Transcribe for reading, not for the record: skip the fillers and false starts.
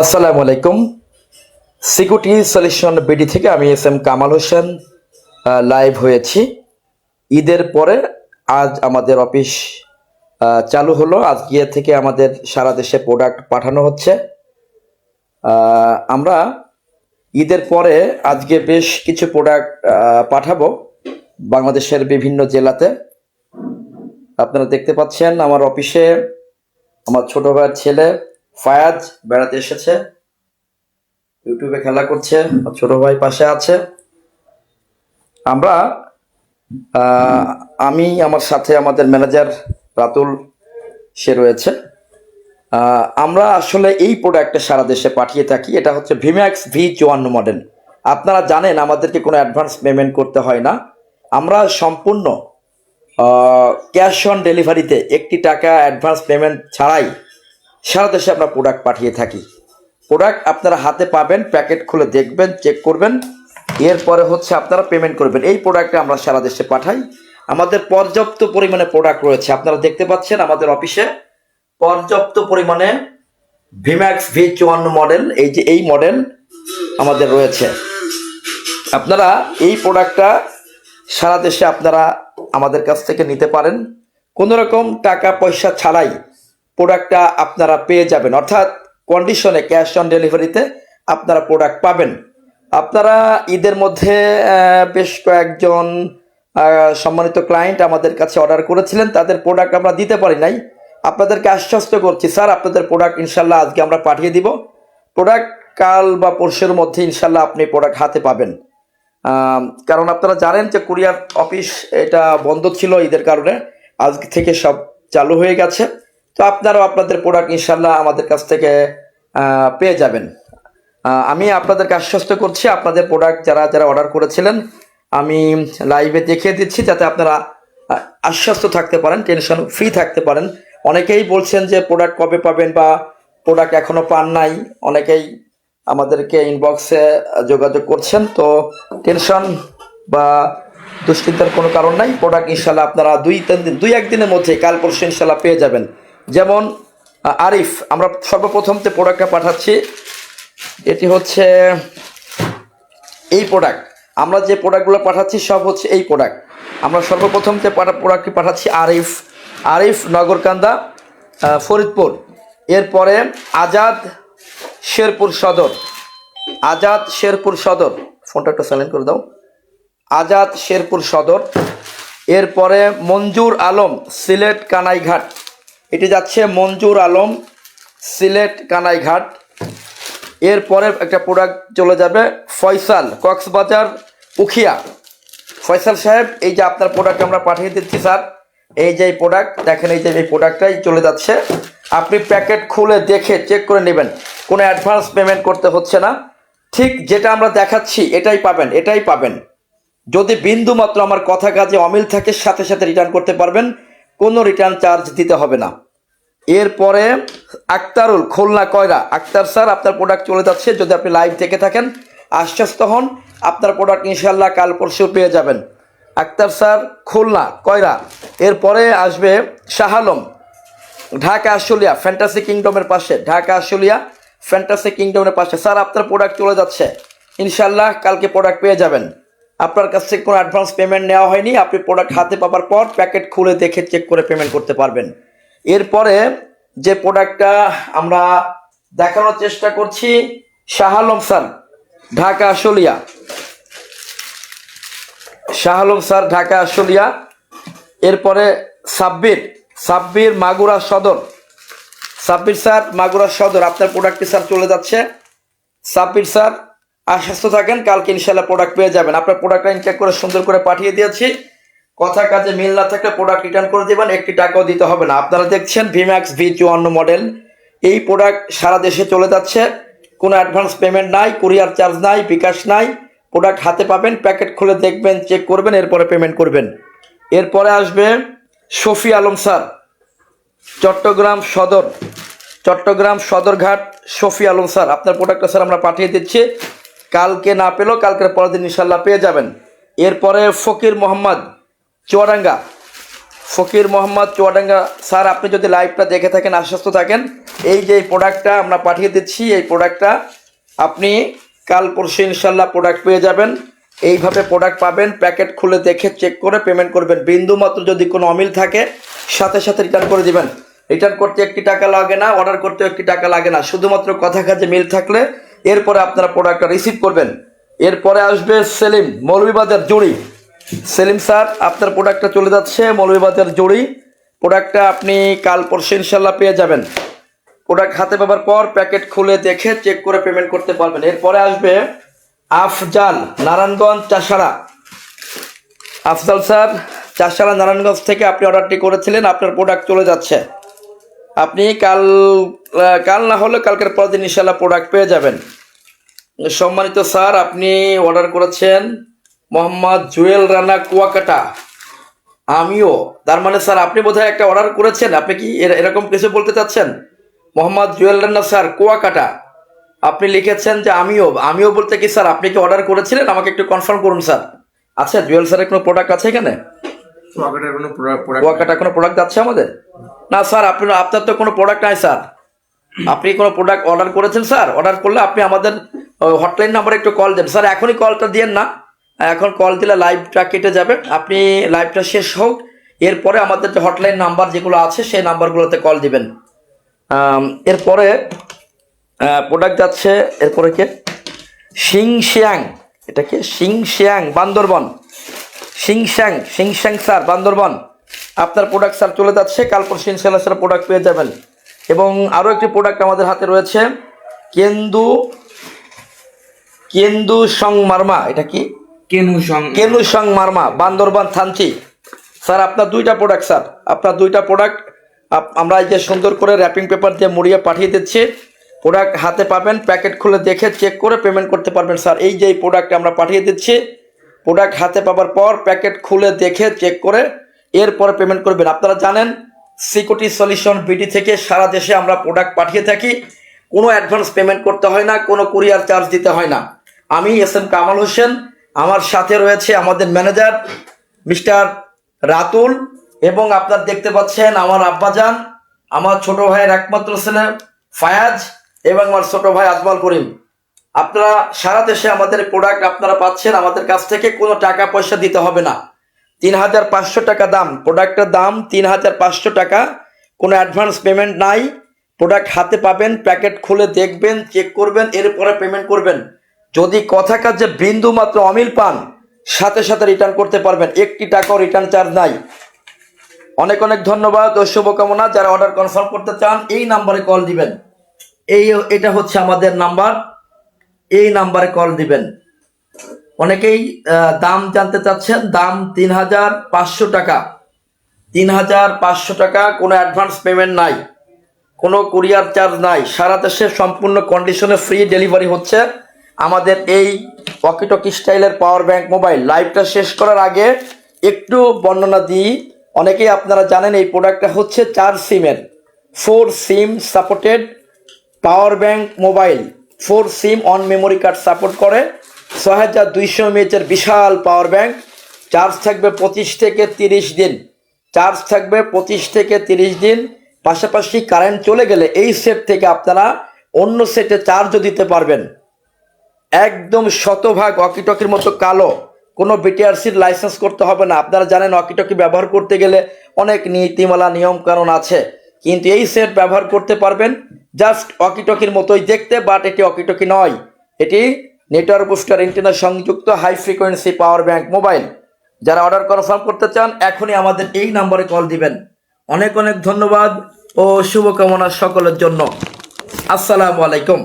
আসসালামু আলাইকুম। Security solution BD থেকে আমি S M Kamal Hossain live হয়েছি। ঈদের পরে আজ আমাদের অফিস চালু হলো। আজকে থেকে আমাদের সারা দেশে প্রোডাক্ট পাঠানো হচ্ছে। আমরা ঈদের পরে আজকে বেশ কিছু প্রোডাক্ট পাঠাবো বাংলাদেশের বিভিন্ন জেলাতে। আপনারা দেখতে পাচ্ছেন আমার অফিসে আমার ছোট ভাইয়ের ছেলে ফায়াজ বেড়াতে এসেছে, ইউটিউবে খেলা করছে, ছোট ভাই পাশে আছে। আমরা আমি আমার সাথে আমাদের ম্যানেজার রাতুল সে রয়েছে। আমরা আসলে এই প্রোডাক্টটা সারা দেশে পাঠিয়ে থাকি। এটা হচ্ছে ভিম্যাক্স V54 মডেল। আপনারা জানেন আমাদেরকে কোনো অ্যাডভান্স পেমেন্ট করতে হয় না। আমরা সম্পূর্ণ ক্যাশ অন ডেলিভারিতে 1 টাকা অ্যাডভান্স পেমেন্ট ছাড়াই সারা দেশে আমরা প্রোডাক্ট পাঠিয়ে থাকি। প্রোডাক্ট আপনারা হাতে পাবেন, প্যাকেট খুলে দেখবেন, চেক করবেন, এরপরে হচ্ছে আপনারা পেমেন্ট করবেন। এই প্রোডাক্টটা আমরা সারা দেশে পাঠাই। আমাদের পর্যাপ্ত পরিমাণে প্রোডাক্ট রয়েছে। আপনারা দেখতে পাচ্ছেন আমাদের অফিসে পর্যাপ্ত পরিমাণে ভিম্যাক্স V54 মডেল, এই মডেল আমাদের রয়েছে। আপনারা এই প্রোডাক্টটা সারা দেশে আপনারা আমাদের কাছ থেকে নিতে পারেন। কোনো রকম টাকা পয়সা ছাড়াই প্রোডাক্টটা আপনারা পেয়ে যাবেন, অর্থাৎ কন্ডিশনে ক্যাশ অন ডেলিভারিতে আপনারা প্রোডাক্ট পাবেন। আপনারা ঈদের মধ্যে বেশ কয়েকজন সম্মানিত ক্লায়েন্ট আমাদের কাছে অর্ডার করেছিলেন, তাদের প্রোডাক্ট আমরা দিতে পারি নাই। আপনাদেরকে আশ্বস্ত করছি স্যার, আপনাদের প্রোডাক্ট ইনশাল্লাহ আজকে আমরা পাঠিয়ে দিব। প্রোডাক্ট কাল বা পরশুর মধ্যে ইনশাল্লাহ আপনি প্রোডাক্ট হাতে পাবেন। কারণ আপনারা জানেন যে কুরিয়ার অফিস এটা বন্ধ ছিল ঈদের কারণে, আজকে থেকে সব চালু হয়ে গেছে। তো আপনারাও আপনাদের প্রোডাক্ট ইনশাল্লাহ আমাদের কাছ থেকে পেয়ে যাবেন। আমি আপনাদেরকে আশ্বস্ত করছি, আপনাদের প্রোডাক্ট যারা যারা অর্ডার করেছিলেন আমি লাইভে দেখিয়ে দিচ্ছি, যাতে আপনারা আশ্বস্ত থাকতে পারেন, টেনশন ফ্রি থাকতে পারেন। অনেকেই বলছেন যে প্রোডাক্ট কবে পাবেন বা প্রোডাক্ট এখনো পান নাই, অনেকেই আমাদেরকে ইনবক্সে যোগাযোগ করছেন। তো টেনশন বা দুশ্চিন্তার কোনো কারণ নাই। প্রোডাক্ট ইনশাল্লাহ আপনারা 2-1 দিনের মধ্যে কাল পরশু ইনশাল্লাহ পেয়ে যাবেন। যেমন আরিফ, আমরা সর্বপ্রথম যে প্রোডাক্টটা পাঠাচ্ছি এটি হচ্ছে এই প্রোডাক্ট। আমরা যে প্রোডাক্টগুলো পাঠাচ্ছি সব হচ্ছে এই প্রোডাক্ট। আমরা সর্বপ্রথম যে প্রোডাক্টটি পাঠাচ্ছি আরিফ নগরকান্দা ফরিদপুর। এরপরে আজাদ শেরপুর সদর, ফোনটা একটু সাইলেন্ট করে দাও। আজাদ শেরপুর সদর। এরপরে মঞ্জুর আলম সিলেট কানাইঘাট, এটি যাচ্ছে মঞ্জুর আলম সিলেট কানাইঘাট। এরপরে একটা প্রোডাক্ট চলে যাবে ফয়সাল কক্সবাজার উখিয়া। ফয়সাল সাহেব, এই যে আপনার প্রোডাক্ট আমরা পাঠিয়ে দিচ্ছি স্যার, এই যে প্রোডাক্ট দেখেন, এই যে এই প্রোডাক্টটাই চলে যাচ্ছে। আপনি প্যাকেট খুলে দেখে চেক করে নেবেন, কোনো অ্যাডভান্স পেমেন্ট করতে হচ্ছে না। ঠিক যেটা আমরা দেখাচ্ছি এটাই পাবেন। যদি বিন্দু মাত্র আমার কথা কাজে অমিল থাকে সাথে সাথে রিটার্ন করতে পারবেন, কোনো রিটার্ন চার্জ দিতে হবে না। এরপরে আক্তারুল খুলনা কয়রা, আক্তার স্যার আপনার প্রোডাক্ট চলে যাচ্ছে। যদি আপনি লাইভ দেখে থাকেন আশ্বস্ত হন, আপনার প্রোডাক্ট ইনশাল্লাহ কাল পরশু পেয়ে যাবেন। আক্তার স্যার খুলনা কয়রা। এরপরে আসবে শাহ আলম ঢাকা আশুলিয়া ফ্যান্টাসি কিংডমের পাশে, স্যার আপনার প্রোডাক্ট চলে যাচ্ছে ইনশাল্লাহ, কালকে প্রোডাক্ট পেয়ে যাবেন। আপনার কাছ থেকে কোনো অ্যাডভান্স পেমেন্ট নেওয়া হয়নি, আপনি প্রোডাক্ট হাতে পাওয়ার পর প্যাকেট খুলে দেখে চেক করে পেমেন্ট করতে পারবেন। এরপরে যে প্রোডাক্টটা আমরা দেখানোর চেষ্টা করছি শাহ আলম স্যার ঢাকা আশুলিয়া। এরপরে সাব্বির মাগুরা সদর, স্যার মাগুরা সদর, আপনার প্রোডাক্টটি স্যার চলে যাচ্ছে। সাব্বির স্যার আশ্বস্ত থাকেন, কালকে ইনশাল্লাহ প্রোডাক্ট পেয়ে যাবেন। আপনার প্রোডাক্টটা ইনচেক করে সুন্দর করে পাঠিয়ে দিয়েছি। কথা কাজে মিল না থাকলে প্রোডাক্ট রিটার্ন করে দেবেন, 1 টাকাও দিতে হবে না। আপনারা দেখছেন ভিম্যাক্স V54 মডেল, এই প্রোডাক্ট সারা দেশে চলে যাচ্ছে। কোনো অ্যাডভান্স পেমেন্ট নাই, কুরিয়ার চার্জ নাই, বিকাশ নাই। প্রোডাক্ট হাতে পাবেন, প্যাকেট খুলে দেখবেন, চেক করবেন, এরপরে পেমেন্ট করবেন। এরপরে আসবে শফি আলম স্যার চট্টগ্রাম সদরঘাট। শফি আলম স্যার আপনার প্রোডাক্টটা স্যার আমরা পাঠিয়ে দিচ্ছি, কালকে না পেলেও কালকের পরের দিন ইনশাল্লাহ পেয়ে যাবেন। এরপরে ফকির মোহাম্মদ চুয়াডাঙ্গা, স্যার আপনি যদি লাইভটা দেখে থাকেন আশ্বস্ত থাকেন, এই যে প্রোডাক্টটা আমরা পাঠিয়ে দিচ্ছি, এই প্রোডাক্টটা আপনি কাল পরশু ইনশাল্লাহ প্রোডাক্ট পেয়ে যাবেন। এইভাবে প্রোডাক্ট পাবেন, প্যাকেট খুলে দেখে চেক করে পেমেন্ট করবেন। বিন্দু মাত্র যদি কোনো অমিল থাকে সাথে সাথে রিটার্ন করে দিবেন। রিটার্ন করতে একটি টাকা লাগে না, অর্ডার করতে একটি টাকা লাগে না, শুধুমাত্র কথা কাজে মিল থাকলে এরপরে আপনারা প্রোডাক্টটা রিসিভ করবেন। এরপরে আসবে সেলিম, মৌলভীবাজার জুড়ি। সেলিম স্যার, আপনার প্রোডাক্টটা চলে যাচ্ছে মৌলভীবাজার জুড়ি। প্রোডাক্টটা আপনি কাল পরশু ইনশাল্লাহ পেয়ে যাবেন। প্রোডাক্ট হাতে পাওয়ার পর প্যাকেট খুলে দেখে চেক করে পেমেন্ট করতে পারবেন। এরপরে আসবে আফজাল, নারায়ণগঞ্জ চাষাড়া। আফজাল স্যার, চাষাড়া নারায়ণগঞ্জ থেকে আপনি অর্ডারটি করেছিলেন, আপনার প্রোডাক্ট চলে যাচ্ছে। আপনি কাল না হলে কালকের পর দিন ইনশাল্লাহ প্রোডাক্ট পেয়ে যাবেন। সম্মানিত স্যার, আপনি অর্ডার করেছেন মোহাম্মদ জুয়েল রানা কুয়াকাটা। আমিও, তার মানে স্যার আপনি বোধহয় একটা অর্ডার করেছেন, আপনি কি এরকম কিছু বলতে চাচ্ছেন? মোহাম্মদ জুয়েল রানা স্যার কুয়াকাটা, আপনি লিখেছেন যে আমিও বলতে কি স্যার আপনি কি অর্ডার করেছিলেন? আমাকে একটু কনফার্ম করুন স্যার। আচ্ছা, জুয়েল স্যারের কোনো প্রোডাক্ট আছে এখানে? কুয়াকাটা কোনো প্রোডাক্ট আছে আমাদের? না স্যার, আপনার তো কোনো প্রোডাক্ট নাই স্যার। আপনি কোনো প্রোডাক্ট অর্ডার করেছেন স্যার? অর্ডার করলে আপনি আমাদের হটলাইন নাম্বারে একটু কল দেন স্যার। এখনই কলটা দিয়েন না, এখন কল দিলে লাইভটা কেটে যাবে। আপনি লাইভটা শেষ হোক, এরপরে আমাদের যে হটলাইন নাম্বার যেগুলো আছে সেই নাম্বারগুলোতে কল দিবেন। এরপরে প্রোডাক্ট যাচ্ছে, এরপরে কে? সিংশিয়াং, এটা কি? সিংশিয়াং বান্দরবন। সিংশিয়াং স্যার বান্দরবন, আপনার প্রোডাক্ট স্যার চলে যাচ্ছে। কাল পরশু ইনশাল্লাহ স্যার প্রোডাক্ট পেয়ে যাবেন। এবং আরও একটি প্রোডাক্ট আমাদের হাতে রয়েছে, কেন্দু সং মারমা। এটা কি? কেনু সং মারমা, বান্দরবান থানচি। স্যার আপনার দুইটা প্রোডাক্ট, স্যার আপনার দুইটা প্রোডাক্ট আমরা এই যে সুন্দর করে র্যাপিং পেপার দিয়ে মুড়িয়ে পাঠিয়ে দিচ্ছি। প্রোডাক্ট হাতে পাবেন, প্যাকেট খুলে দেখে চেক করে পেমেন্ট করতে পারবেন স্যার। এই যে এই প্রোডাক্ট আমরা পাঠিয়ে দিচ্ছি, প্রোডাক্ট হাতে পাওয়ার পর প্যাকেট খুলে দেখে চেক করে এরপরে পেমেন্ট করবেন। আপনারা জানেন সিকিউরিটি সলিউশন বিডি থেকে সারা দেশে আমরা প্রোডাক্ট পাঠিয়ে থাকি। কোনো অ্যাডভান্স পেমেন্ট করতে হয় না, কোনো কুরিয়ার চার্জ দিতে হয় না। আমি এস.এম. কামাল হোসেন, আমার সাথে রয়েছে আমাদের ম্যানেজার মিস্টার রাতুল, এবং আপনারা দেখতে পাচ্ছেন আমার আব্বাজান, আমার ছোট ভাইয়ের একমাত্র ছেলে ফায়াজ, এবং আমার ছোট ভাই আজমাল করিম। আপনারা সারা দেশে আমাদের প্রোডাক্ট আপনারা পাচ্ছেন আমাদের কাছ থেকে, কোনো টাকা পয়সা দিতে হবে না। ৩৫০০ টাকা দাম, প্রোডাক্টের দাম ৩৫০০ টাকা, কোনো অ্যাডভান্স পেমেন্ট নাই। প্রোডাক্ট হাতে পাবেন, প্যাকেট খুলে দেখবেন, চেক করবেন, এরপরে পেমেন্ট করবেন। যদি কথা কাজে বিন্দু মাত্র অমিল পান সাথে সাথে রিটার্ন করতে পারবেন, একটি টাকাও রিটার্ন চার্জ নাই। অনেক অনেক ধন্যবাদ ও শুভকামনা। যারা অর্ডার কনফার্ম করতে চান এই নাম্বারে কল দিবেন। এটা হচ্ছে আমাদের নাম্বার, এই নাম্বারে কল দিবেন। অনেকেই দাম জানতে চাচ্ছেন, দাম ৩৫০০ টাকা। ৩৫০০ টাকা, কোনো অ্যাডভান্স পেমেন্ট নাই, কোনো কুরিয়ার চার্জ নাই, সারা দেশে সম্পূর্ণ কন্ডিশনে ফ্রি ডেলিভারি হচ্ছে। আমাদের এই ওয়াকিটকি স্টাইলের পাওয়ার ব্যাংক মোবাইল। লাইভটা শেষ করার আগে একটু বর্ণনা দিই। অনেকেই আপনারা জানেন এই প্রোডাক্টটা হচ্ছে 4 সিমের 4 SIM supported power bank mobile. 4 SIM on memory card support করে। ৬২০০ mAh বিশাল পাওয়ার ব্যাংক। চার্জ থাকবে 25 থেকে 30 দিন, চার্জ থাকবে 25 থেকে 30 দিন। পাশাপাশি কারেন্ট চলে গেলে এই সেট থেকে আপনারা অন্য সেটে চার্জও দিতে পারবেন। একদম শতভাগ ওয়াকিটকির মতো কালো, কোনো বিটিআরসির লাইসেন্স করতে হবে না। আপনারা জানেন ওয়াকিটকি ব্যবহার করতে গেলে অনেক নীতিমালা নিয়মকানুন আছে, কিন্তু এই সেট ব্যবহার করতে পারবেন জাস্ট ওয়াকিটকির মতোই দেখতে, বাট এটি ওয়াকিটকি নয়, এটি নেটওয়ার্ক বুস্টার এন্টেনা সংযুক্ত high frequency power bank mobile. যারা অর্ডার কনফার্ম করতে চান এখনই আমাদের এই নাম্বারে কল দিবেন। অনেক অনেক ধন্যবাদ ও শুভকামনা সকলের জন্য। আসসালামু আলাইকুম।